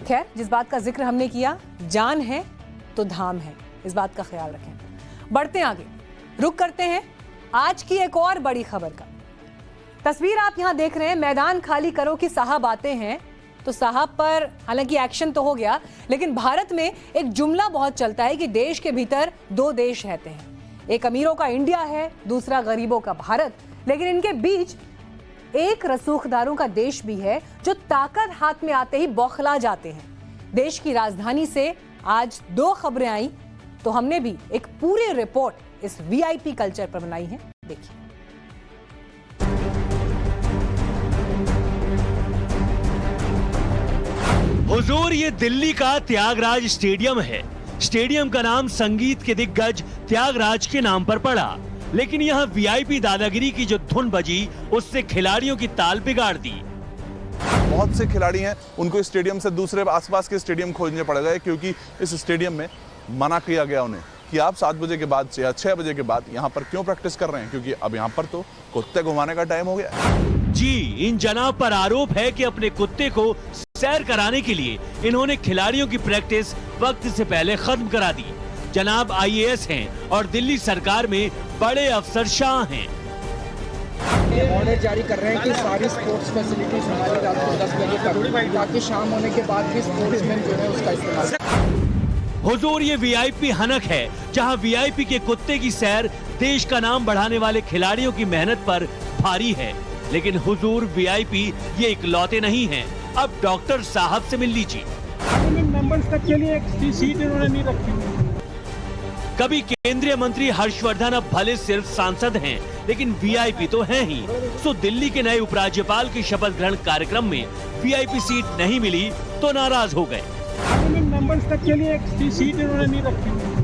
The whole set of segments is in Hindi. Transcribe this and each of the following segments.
खैर, जिस बात का जिक्र हमने किया, जान है तो धाम है, इस बात का ख्याल रखें। बढ़ते आगे, रुक करते हैं आज की एक और बड़ी खबर का। तस्वीर आप यहां देख रहे हैं, मैदान खाली करो कि साहब आते हैं। तो साहब पर हालांकि एक्शन तो हो गया, लेकिन भारत में एक जुमला बहुत चलता है कि देश के भीतर दो देश रहते हैं, एक अमीरों का इंडिया है, दूसरा गरीबों का भारत। लेकिन इनके बीच एक रसूखदारों का देश भी है जो ताकत हाथ में आते ही बौखला जाते हैं। देश की राजधानी से आज दो खबरें आई, तो हमने भी एक पूरी रिपोर्ट इस वीआईपी कल्चर पर बनाई है, देखिए। हुजूर, ये दिल्ली का त्यागराज स्टेडियम है। स्टेडियम का नाम संगीत के दिग्गज त्यागराज के नाम पर पड़ा, लेकिन यहाँ वीआईपी दादागिरी की जो धुन बजी, उससे खिलाड़ियों की ताल बिगाड़ दी। बहुत से खिलाड़ी हैं, उनको इस स्टेडियम से दूसरे आसपास के स्टेडियम खोजने पड़ गए, क्योंकि इस स्टेडियम में मना किया गया उन्हें कि आप 7 बजे के बाद या 6 बजे के बाद यहाँ पर क्यों प्रैक्टिस कर रहे हैं, क्योंकि अब यहाँ पर तो कुत्ते घुमाने का टाइम हो गया। जी, इन जनाब पर आरोप है कि अपने कुत्ते को सैर कराने के लिए इन्होंने खिलाड़ियों की प्रैक्टिस वक्त से पहले खत्म करा दी। जनाब आईएएस हैं और दिल्ली सरकार में बड़े अफसरशाह हैं। ऑर्डर जारी कर रहे हैं कि सारी स्पोर्ट्स फैसिलिटीज हमारी रात को 10 बजे तक, ताकि शाम होने के बाद भी स्पोर्ट्समैन जो है उसका इस्तेमाल। हुजूर, ये वीआईपी हनक है, जहां वीआईपी के कुत्ते की सैर देश का नाम बढ़ाने वाले खिलाड़ियों की मेहनत पर भारी है। लेकिन हुजूर, वीआईपी ये इकलौते नहीं हैं। अब डॉक्टर साहब से मिल लीजिए। मेंबर्स तक के लिए एक सीट इन्होंने नहीं रखी। कभी केंद्रीय मंत्री हर्षवर्धन अब भले सिर्फ सांसद हैं, लेकिन वीआईपी तो हैं ही। सो दिल्ली के नए उपराज्यपाल के शपथ ग्रहण कार्यक्रम में वीआईपी सीट नहीं मिली तो नाराज हो गए। मेंबर्स तक के लिए एक सीट इन्होंने नहीं रखी।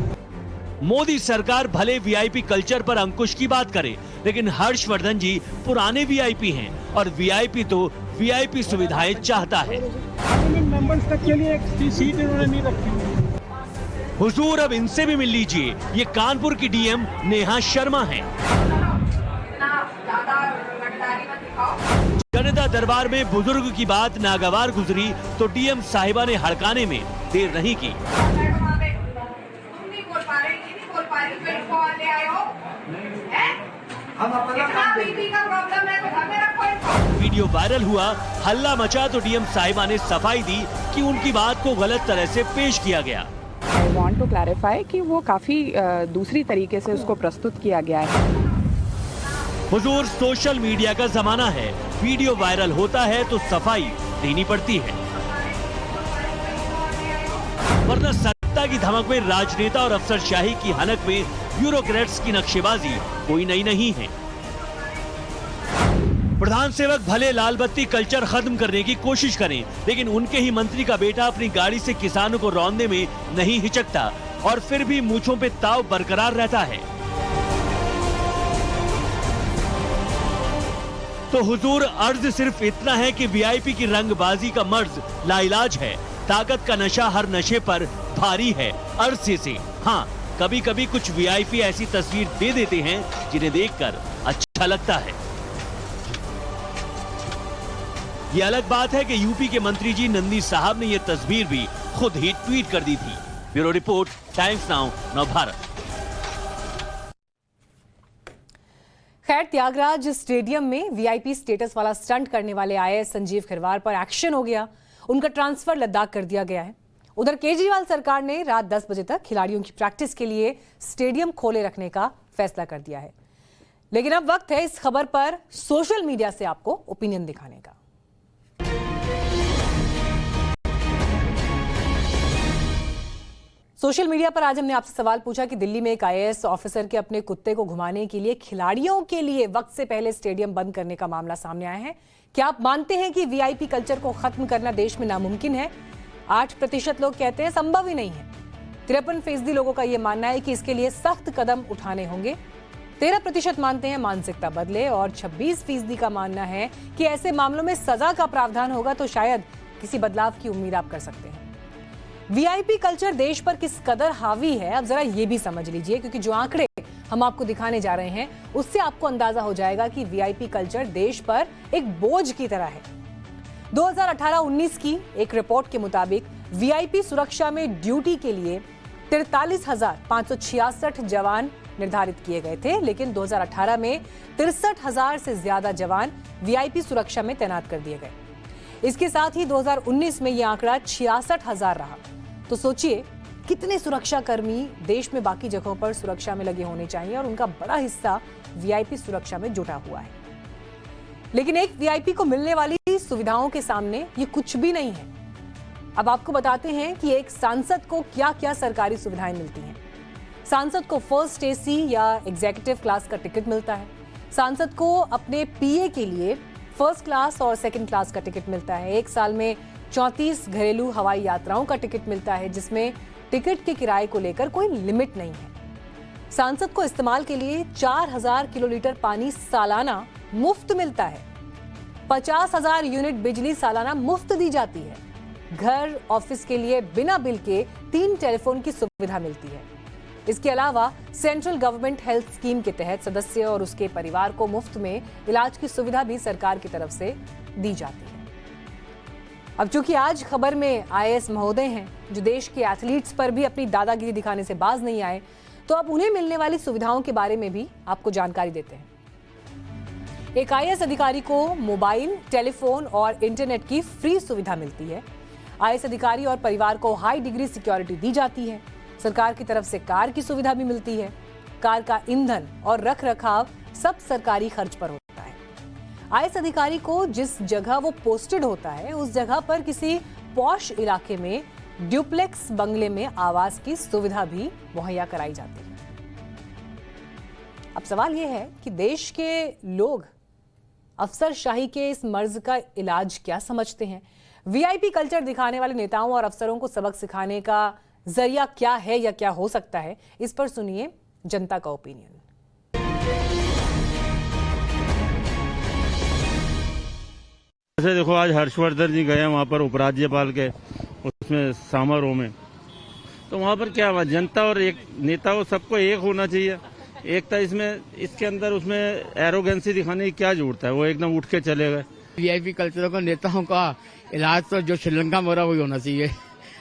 मोदी सरकार भले वीआईपी कल्चर पर अंकुश की बात करे, लेकिन हर्षवर्धन जी पुराने वीआईपी हैं और वीआईपी तो वीआईपी सुविधाएं चाहता है। मेंबर्स तक के लिए एक सीट इन्होंने नहीं रखी। हुजूर, अब इनसे भी मिल लीजिए। ये कानपुर की डीएम नेहा शर्मा हैं। जनता दरबार में बुजुर्ग की बात नागवार गुजरी तो डीएम साहिबा ने हड़काने में देर नहीं की। वीडियो वायरल हुआ, हल्ला मचा तो डीएम साहिबा ने सफाई दी कि उनकी बात को गलत तरह से पेश किया गया। I want to clarify कि वो काफी दूसरी तरीके से उसको प्रस्तुत किया गया है। हुजूर, सोशल मीडिया का जमाना है, वीडियो वायरल होता है तो सफाई देनी पड़ती है, वरना सत्ता की धमक में राजनेता और अफसरशाही की हनक में ब्यूरोक्रेट्स की नक्शेबाजी कोई नई नहीं है। प्रधान सेवक भले लाल बत्ती कल्चर खत्म करने की कोशिश करें, लेकिन उनके ही मंत्री का बेटा अपनी गाड़ी से किसानों को रौंदने में नहीं हिचकता और फिर भी मूंछों पे ताव बरकरार रहता है। तो हुजूर, अर्ज सिर्फ इतना है कि वीआईपी की रंगबाजी का मर्ज लाइलाज है। ताकत का नशा हर नशे पर भारी है अरसे से। हाँ, कभी कभी कुछ वीआईपी ऐसी तस्वीर दे देते हैं जिन्हें देखकर अच्छा लगता है। ये अलग बात है कि यूपी के मंत्री जी नंदी साहब ने ये तस्वीर भी खुद ही ट्वीट कर दी थी। Bureau report, times now, Navbharat. खैर, त्यागराज स्टेडियम में वीआईपी स्टेटस वाला स्टंट करने वाले आईएएस संजीव खिरवार पर एक्शन हो गया। उनका ट्रांसफर लद्दाख कर दिया गया है। उधर केजरीवाल सरकार ने रात 10 बजे तक खिलाड़ियों की प्रैक्टिस के लिए स्टेडियम खोले रखने का फैसला कर दिया है। लेकिन अब वक्त है इस खबर पर सोशल मीडिया से आपको ओपिनियन दिखाने का। सोशल मीडिया पर आज हमने आपसे सवाल पूछा कि दिल्ली में एक आईएएस ऑफिसर के अपने कुत्ते को घुमाने के लिए खिलाड़ियों के लिए वक्त से पहले स्टेडियम बंद करने का मामला सामने आया है। क्या आप मानते हैं कि वीआईपी कल्चर को खत्म करना देश में नामुमकिन है? 8% लोग कहते हैं संभव ही नहीं है। 53% लोगों का यह मानना है कि इसके लिए सख्त कदम उठाने होंगे। 13% मानते हैं मानसिकता बदले और 26% का मानना है कि ऐसे मामलों में सजा का प्रावधान होगा तो शायद किसी बदलाव की उम्मीद आप कर सकते हैं। वीआईपी कल्चर देश पर किस कदर हावी है, अब जरा ये भी समझ लीजिए, क्योंकि जो आंकड़े हम आपको दिखाने जा रहे हैं उससे आपको अंदाजा हो जाएगा कि वीआईपी कल्चर देश पर एक बोझ की तरह है। 2018-19 की एक रिपोर्ट के मुताबिक वीआईपी सुरक्षा में ड्यूटी के लिए 43,566 जवान निर्धारित किए गए थे, लेकिन 2018 में 63,000 से ज्यादा जवान वीआईपी सुरक्षा में तैनात कर दिए गए। इसके साथ ही 2019 में यह आंकड़ा 66,000 रहा। तो सोचिए कितने सुरक्षाकर्मी देश में बाकी जगहों पर सुरक्षा में लगे होने चाहिए और उनका बड़ा हिस्सा वीआईपी सुरक्षा में जुटा हुआ है। लेकिन एक वीआईपी को मिलने वाली सुविधाओं के सामने ये कुछ भी नहीं है। अब आपको बताते हैं कि एक सांसद को क्या क्या सरकारी सुविधाएं मिलती हैं। सांसद को फर्स्ट एसी या एग्जीक्यूटिव क्लास का टिकट मिलता है। सांसद को अपने पीए के लिए फर्स्ट क्लास और सेकंड क्लास का टिकट मिलता है। एक साल में 34 घरेलू हवाई यात्राओं का टिकट मिलता है, जिसमें टिकट के किराए को लेकर कोई लिमिट नहीं है। सांसद को इस्तेमाल के लिए 4,000 किलोलीटर पानी सालाना मुफ्त मिलता है। 50,000 यूनिट बिजली सालाना मुफ्त दी जाती है। घर ऑफिस के लिए बिना बिल के 3 टेलीफोन की सुविधा मिलती है। इसके अलावा सेंट्रल गवर्नमेंट हेल्थ स्कीम के तहत सदस्य और उसके परिवार को मुफ्त में इलाज की सुविधा भी सरकार की तरफ से दी जाती है। अब चूंकि आज खबर में आईएएस महोदय हैं जो देश के एथलीट्स पर भी अपनी दादागिरी दिखाने से बाज नहीं आए, तो अब उन्हें मिलने वाली सुविधाओं के बारे में भी आपको जानकारी देते हैं। एक आईएएस अधिकारी को मोबाइल, टेलीफोन और इंटरनेट की फ्री सुविधा मिलती है। आईएएस अधिकारी और परिवार को हाई डिग्री सिक्योरिटी दी जाती है। सरकार की तरफ से कार की सुविधा भी मिलती है। कार का ईंधन और रख रखाव सब सरकारी खर्च पर होता है। आईएएस अधिकारी को जिस जगह वो पोस्टेड होता है उस जगह पर किसी पॉश इलाके में ड्यूप्लेक्स बंगले में आवास की सुविधा भी मुहैया कराई जाती है। अब सवाल यह है कि देश के लोग अफसरशाही के इस मर्ज का इलाज क्या समझते हैं? वीआईपी कल्चर दिखाने वाले नेताओं और अफसरों को सबक सिखाने का जरिया क्या है या क्या हो सकता है? इस पर सुनिए जनता का ओपिनियन। जैसे देखो, आज हर्षवर्धन जी गए वहाँ पर उपराज्यपाल के उसमें समारोह में, तो वहाँ पर क्या हुआ, जनता और एक नेता को सबको एक होना चाहिए। एकता इसमें इसके अंदर उसमें एरोगेंसी दिखाने की क्या जरूरत है? वो एकदम उठ के चले गए। वीआईपी कल्चर का नेताओं का इलाज तो जो श्रीलंका में हो रहा है वही होना चाहिए।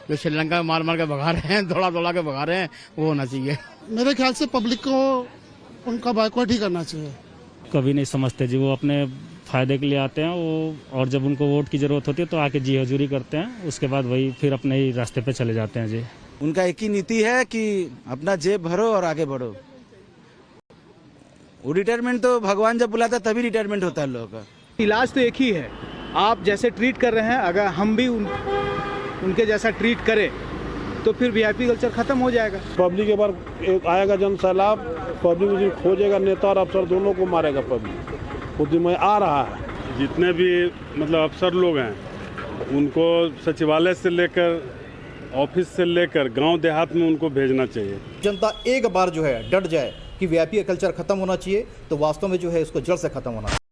जो श्रीलंका में मार मार के भगा रहे हैं, दौड़ा के भगा रहे हैं, वो होना चाहिए। मेरे ख्याल से पब्लिक को उनका बाइकआउट ही करना चाहिए। कभी नहीं समझते जी, वो अपने फायदे के लिए आते हैं वो, और जब उनको वोट की जरूरत होती है तो आके जी हजूरी करते हैं, उसके बाद वही फिर अपने ही रास्ते पे चले जाते हैं जी। उनका एक ही नीति है कि अपना जेब भरो और आगे बढ़ो। वो रिटायरमेंट तो भगवान जब बुलाता है तभी रिटायरमेंट होता है लोगों का। इलाज तो एक ही है, आप जैसे ट्रीट कर रहे हैं अगर हम भी उनके जैसा ट्रीट करें तो फिर वीआईपी कल्चर खत्म हो जाएगा। पब्लिक के बार आएगा जन सैलाब, पब्लिक खोजेगा, नेता और अफसर दोनों को मारेगा पब्लिक। उस दिन में आ रहा है। जितने भी मतलब अफसर लोग हैं उनको सचिवालय से लेकर ऑफिस से लेकर गांव देहात में उनको भेजना चाहिए। जनता एक बार जो है डट जाए कि वीआईपी कल्चर खत्म होना चाहिए, तो वास्तव में जो है इसको जड़ से खत्म होना चाहिए।